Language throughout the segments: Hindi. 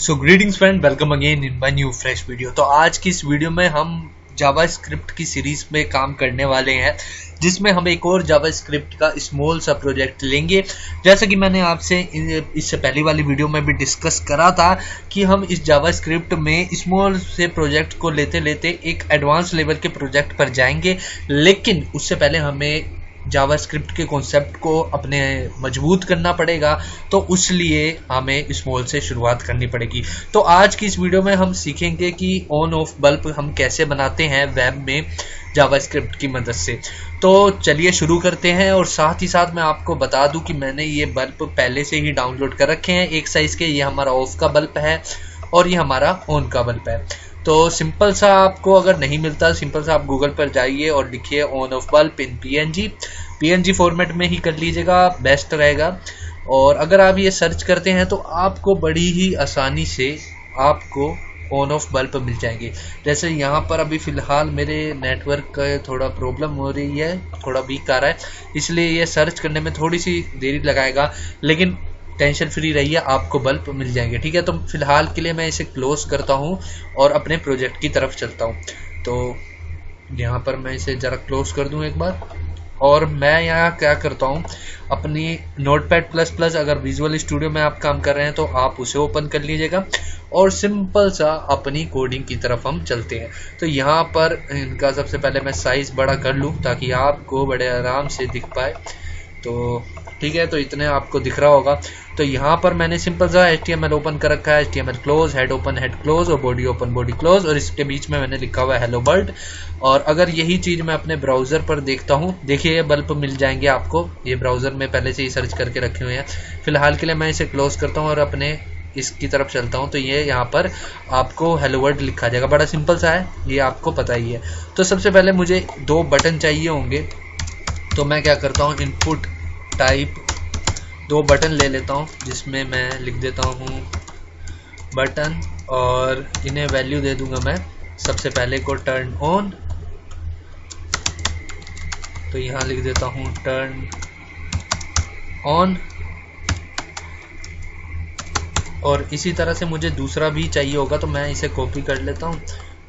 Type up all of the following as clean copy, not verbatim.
So greetings friend, welcome again in my new fresh video. तो आज की इस वीडियो में हम जावास्क्रिप्ट की सीरीज में काम करने वाले हैं, जिसमें हम एक और जावास्क्रिप्ट का स्मॉल सा प्रोजेक्ट लेंगे। जैसा कि मैंने आपसे इससे पहली वाली वीडियो में भी डिस्कस करा था कि हम इस जावास्क्रिप्ट में स्मॉल से प्रोजेक्ट को लेते लेते एक एडवांस लेवल के प्रोजेक्ट पर जाएंगे, लेकिन उससे पहले हमें जावास्क्रिप्ट के कॉन्सेप्ट को अपने मजबूत करना पड़ेगा। तो उसलिए हमें स्मॉल से शुरुआत करनी पड़ेगी। तो आज की इस वीडियो में हम सीखेंगे कि ऑन ऑफ बल्ब हम कैसे बनाते हैं वेब में जावास्क्रिप्ट की मदद से। तो चलिए शुरू करते हैं। और साथ ही साथ मैं आपको बता दूं कि मैंने ये बल्ब पहले से ही डाउनलोड कर रखे हैं एक साइज़ के। ये हमारा ऑफ का बल्ब है और ये हमारा ऑन का बल्ब है। तो सिंपल सा आपको अगर नहीं मिलता, सिंपल सा आप गूगल पर जाइए और लिखिए on off bulb in PNG format में ही कर लीजिएगा, बेस्ट रहेगा। और अगर आप ये सर्च करते हैं तो आपको बड़ी ही आसानी से आपको ऑन ऑफ बल्ब मिल जाएंगे। जैसे यहाँ पर अभी फ़िलहाल मेरे नेटवर्क का थोड़ा प्रॉब्लम हो रही है, थोड़ा वीक आ रहा है, इसलिए ये सर्च करने में थोड़ी सी देरी लगाएगा, लेकिन टेंशन फ्री रहिए, आपको बल्ब मिल जाएंगे। ठीक है, तो फिलहाल के लिए मैं इसे क्लोज करता हूँ और अपने प्रोजेक्ट की तरफ चलता हूँ। तो यहाँ पर मैं इसे ज़रा क्लोज कर दूँ एक बार। और मैं यहाँ क्या करता हूँ, अपनी नोटपैड प्लस प्लस, अगर विजुअल स्टूडियो में आप काम कर रहे हैं तो आप उसे ओपन कर लीजिएगा और सिंपल सा अपनी कोडिंग की तरफ हम चलते हैं। तो यहाँ पर इनका सबसे पहले मैं साइज़ बड़ा कर लूँ ताकि आपको बड़े आराम से दिख पाए। तो ठीक है, तो इतने आपको दिख रहा होगा। तो यहाँ पर मैंने सिंपल सा HTML ओपन कर रखा है, HTML close, head open head close, और बॉडी ओपन बॉडी क्लोज, और इसके बीच में मैंने लिखा हुआ है हेलो वर्ल्ड। और अगर यही चीज़ मैं अपने ब्राउज़र पर देखता हूँ, देखिए ये बल्ब मिल जाएंगे आपको। ये ब्राउज़र में पहले से ही सर्च करके रखे हुए हैं। फिलहाल के लिए मैं इसे क्लोज करता हूँ और अपने इसकी तरफ चलता हूँ। तो ये यहाँ पर आपको हेलो वर्ल्ड लिखा जाएगा, बड़ा सिंपल सा है, ये आपको पता ही है। तो सबसे पहले मुझे 2 बटन चाहिए होंगे, तो मैं क्या करता हूँ, इनपुट टाइप 2 बटन ले लेता हूँ, जिसमें मैं लिख देता हूँ बटन, और इन्हें वैल्यू दे दूंगा मैं सबसे पहले को टर्न ऑन। तो यहाँ लिख देता हूँ टर्न ऑन। और इसी तरह से मुझे दूसरा भी चाहिए होगा, तो मैं इसे कॉपी कर लेता हूँ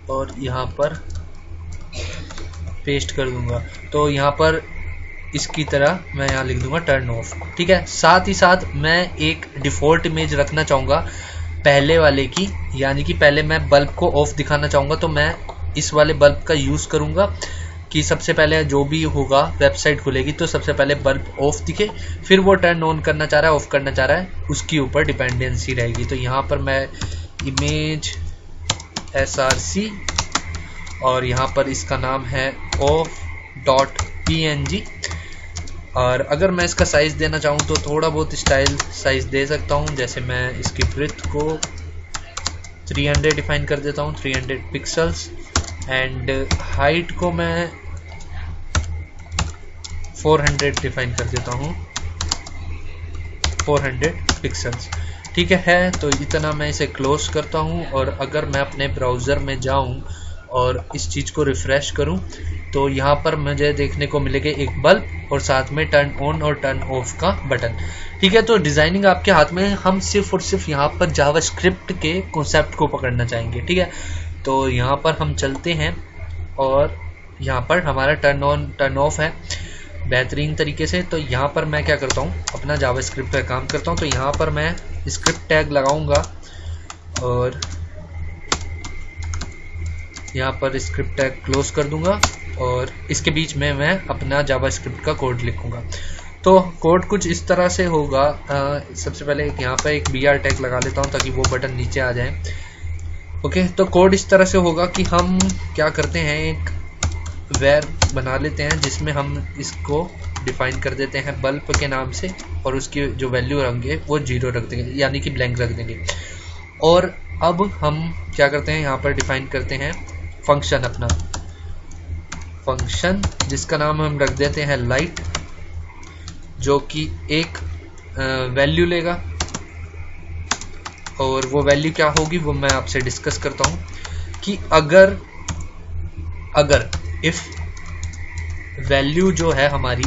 और यहाँ पर पेस्ट कर दूंगा। तो यहाँ पर इसकी तरह मैं यहाँ लिख दूंगा टर्न ऑफ। ठीक है, साथ ही साथ मैं एक डिफ़ॉल्ट इमेज रखना चाहूँगा पहले वाले की, यानी कि पहले मैं बल्ब को ऑफ दिखाना चाहूँगा, तो मैं इस वाले बल्ब का यूज़ करूँगा कि सबसे पहले जो भी होगा वेबसाइट खुलेगी तो सबसे पहले बल्ब ऑफ दिखे, फिर वो टर्न ऑन करना चाह रहा है, ऑफ करना चाह रहा है, उसकी ऊपर डिपेंडेंसी रहेगी। तो यहाँ पर मैं इमेज src, और यहाँ पर इसका नाम है off.png। और अगर मैं इसका साइज़ देना चाहूँ तो थोड़ा बहुत स्टाइल साइज़ दे सकता हूँ। जैसे मैं इसकी ब्रेथ को 300 डिफाइन कर देता हूँ, 300 पिक्सल्स, एंड हाइट को मैं 400 डिफाइन कर देता हूँ, 400 पिक्सल्स। ठीक है, तो इतना मैं इसे क्लोज करता हूँ। और अगर मैं अपने ब्राउज़र में जाऊँ और इस चीज़ को रिफ़्रेश करूं, तो यहाँ पर मुझे देखने को मिलेगा एक बल्ब और साथ में टर्न ऑन और टर्न ऑफ का बटन। ठीक है, तो डिज़ाइनिंग आपके हाथ में है, हम सिर्फ और सिर्फ यहाँ पर जावास्क्रिप्ट के कॉन्सेप्ट को पकड़ना चाहेंगे। ठीक है, तो यहाँ पर हम चलते हैं और यहाँ पर हमारा टर्न ऑन टर्न ऑफ है बेहतरीन तरीके से। तो यहाँ पर मैं क्या करता हूँ, अपना जावास्क्रिप्ट का काम करता हूँ। तो यहाँ पर मैं स्क्रिप्ट टैग लगाऊंगा और यहाँ पर स्क्रिप्ट टैग क्लोज कर दूंगा, और इसके बीच में मैं अपना जावास्क्रिप्ट का कोड लिखूंगा। तो कोड कुछ इस तरह से होगा। सबसे पहले यहाँ पर एक br टैग लगा लेता हूँ ताकि वो बटन नीचे आ जाए। ओके, तो कोड इस तरह से होगा कि हम क्या करते हैं, एक वेर बना लेते हैं जिसमें हम इसको डिफाइन कर देते हैं बल्ब के नाम से, और उसकी जो वैल्यू रहेंगे वो 0 रख देंगे, यानी कि ब्लैंक रख देंगे। और अब हम क्या करते हैं, यहाँ पर डिफाइन करते हैं फंक्शन, अपना फंक्शन जिसका नाम हम रख देते हैं लाइट, जो कि एक वैल्यू लेगा। और वो वैल्यू क्या होगी वो मैं आपसे डिस्कस करता हूँ कि अगर इफ वैल्यू जो है हमारी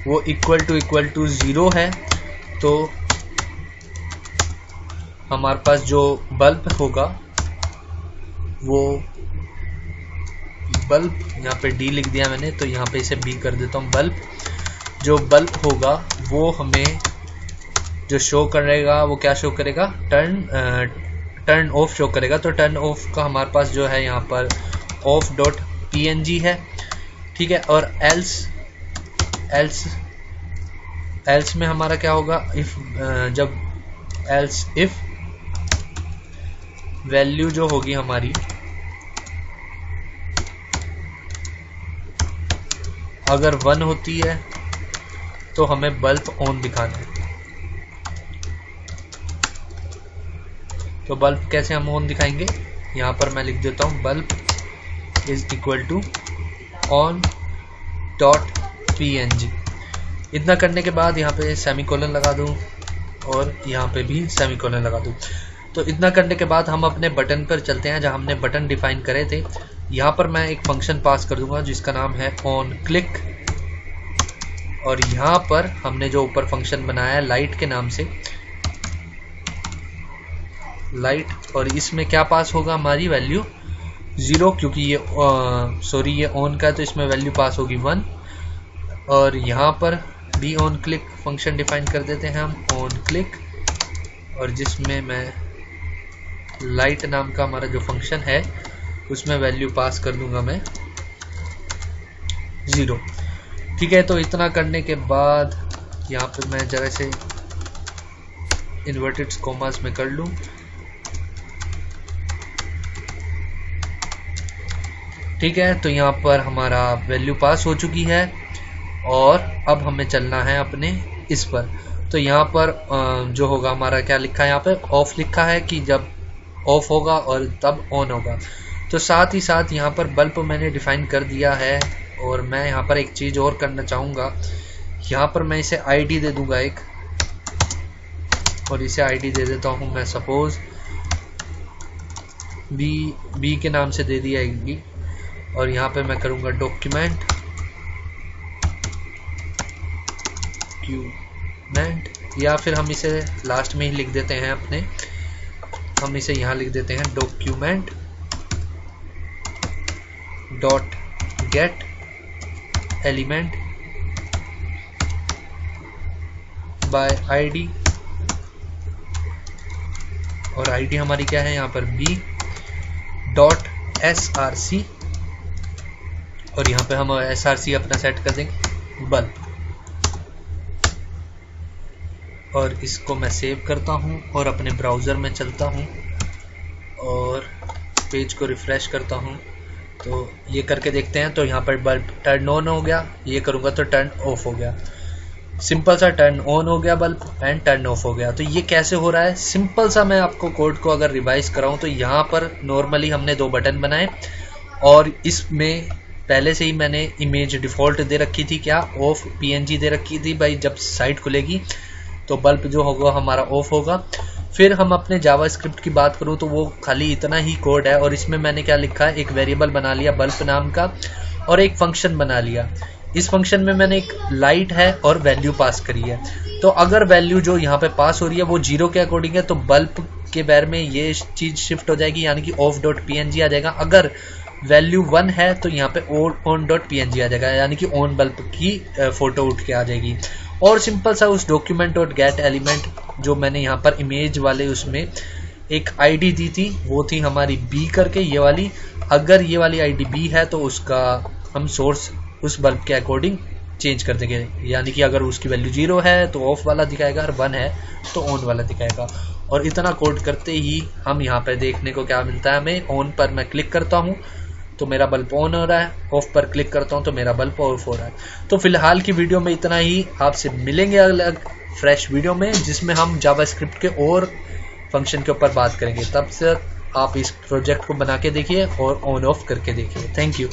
वो इक्वल टू 0 है, तो हमारे पास जो बल्ब होगा वो बल्ब, यहाँ पे डी लिख दिया मैंने तो यहाँ पे इसे बी कर देता हूँ। बल्ब, जो बल्ब होगा वो हमें जो शो करेगा वो क्या शो करेगा, टर्न ऑफ शो करेगा। तो टर्न ऑफ का हमारे पास जो है यहाँ पर ऑफ डॉट png है, ठीक है। और एल्स में हमारा क्या होगा, इफ वैल्यू जो होगी हमारी अगर 1 होती है तो हमें बल्ब ऑन दिखाना है। तो बल्ब कैसे हम ऑन दिखाएंगे, यहाँ पर मैं लिख देता हूँ bulb is equal to on dot png। इतना करने के बाद यहाँ पे सेमीकोलन लगा दूँ और यहाँ पे भी सेमीकोलन लगा दूँ। तो इतना करने के बाद हम अपने बटन पर चलते हैं जहाँ हमने बटन डिफाइन करे थे। यहाँ पर मैं एक फंक्शन पास कर दूंगा जिसका नाम है ऑन क्लिक, और यहाँ पर हमने जो ऊपर फंक्शन बनाया है लाइट के नाम से, लाइट, और इसमें क्या पास होगा हमारी वैल्यू 0, क्योंकि ये ये ऑन का है तो इसमें वैल्यू पास होगी 1। और यहाँ पर भी ऑन क्लिक फंक्शन डिफाइन कर देते हैं हम, ऑन क्लिक, और जिसमें मैं लाइट नाम का हमारा जो फंक्शन है उसमें वैल्यू पास कर दूंगा मैं 0, ठीक है। तो इतना करने के बाद यहाँ पे मैं जरा से इन्वर्टेड कॉमास में कर लूँ, ठीक है। तो यहाँ पर हमारा वैल्यू पास हो चुकी है और अब हमें चलना है अपने इस पर। तो यहाँ पर जो होगा हमारा क्या लिखा है, यहाँ पे ऑफ लिखा है कि जब ऑफ होगा और तब ऑन होगा। तो साथ ही साथ यहाँ पर बल्ब मैंने डिफाइन कर दिया है। और मैं यहाँ पर एक चीज़ और करना चाहूँगा, यहाँ पर मैं इसे आईडी दे दूँगा एक, और इसे आईडी दे देता हूँ मैं सपोज बी के नाम से दे दिया एक बी। और यहाँ पे मैं करूँगा डॉक्यूमेंट, या फिर हम इसे लास्ट में ही लिख देते हैं अपने, हम इसे यहाँ लिख देते हैं document dot gate element by ID. और आईडी हमारी क्या है यहाँ पर बी डॉट src, और यहाँ पे हम src अपना सेट कर देंगे बल्ब। और इसको मैं सेव करता हूँ और अपने ब्राउज़र में चलता हूँ और पेज को रिफ़्रेश करता हूँ। तो ये करके देखते हैं। तो यहाँ पर बल्ब टर्न ऑन हो गया, ये करूँगा तो टर्न ऑफ हो गया। सिंपल सा टर्न ऑन हो गया बल्ब एंड टर्न ऑफ हो गया। तो ये कैसे हो रहा है, सिंपल सा मैं आपको कोड को अगर रिवाइज कराऊँ तो यहाँ पर नॉर्मली हमने 2 बटन बनाए और इसमें पहले से ही मैंने इमेज डिफ़ॉल्ट दे रखी थी, क्या ऑफ png दे रखी थी भाई, जब साइट खुलेगी तो बल्ब जो होगा हमारा ऑफ होगा। फिर हम अपने जावास्क्रिप्ट की बात करूँ तो वो खाली इतना ही कोड है, और इसमें मैंने क्या लिखा है, एक वेरिएबल बना लिया बल्ब नाम का और एक फंक्शन बना लिया। इस फंक्शन में मैंने एक लाइट है और वैल्यू पास करी है। तो अगर वैल्यू जो यहाँ पे पास हो रही है वो 0 के अकॉर्डिंग है तो बल्ब के बारे में ये चीज़ शिफ्ट हो जाएगी, यानी कि ऑफ डॉट png आ जाएगा। अगर वैल्यू 1 है तो यहाँ पे ऑन डॉट png आ जाएगा, यानी कि ऑन बल्ब की फ़ोटो उठ के आ जाएगी। और सिंपल सा उस डॉक्यूमेंट डॉट गेट एलिमेंट जो मैंने यहाँ पर इमेज वाले उसमें एक आईडी दी थी, वो थी हमारी बी करके ये वाली। अगर ये वाली आईडी बी है तो उसका हम सोर्स उस बल्ब के अकॉर्डिंग चेंज कर देंगे, यानी कि अगर उसकी वैल्यू 0 है तो ऑफ वाला दिखाएगा और 1 है तो ऑन वाला दिखाएगा। और इतना कोड करते ही हम यहाँ पे देखने को क्या मिलता है हमें, ऑन पर मैं क्लिक करता हूँ तो मेरा बल्ब ऑन हो रहा है, ऑफ पर क्लिक करता हूँ तो मेरा बल्ब ऑफ हो रहा है। तो फिलहाल की वीडियो में इतना ही, आपसे मिलेंगे अलग फ्रेश वीडियो में जिसमें हम जावास्क्रिप्ट के और फंक्शन के ऊपर बात करेंगे। तब तक आप इस प्रोजेक्ट को बना के देखिए और ऑन ऑफ करके देखिए। Thank you.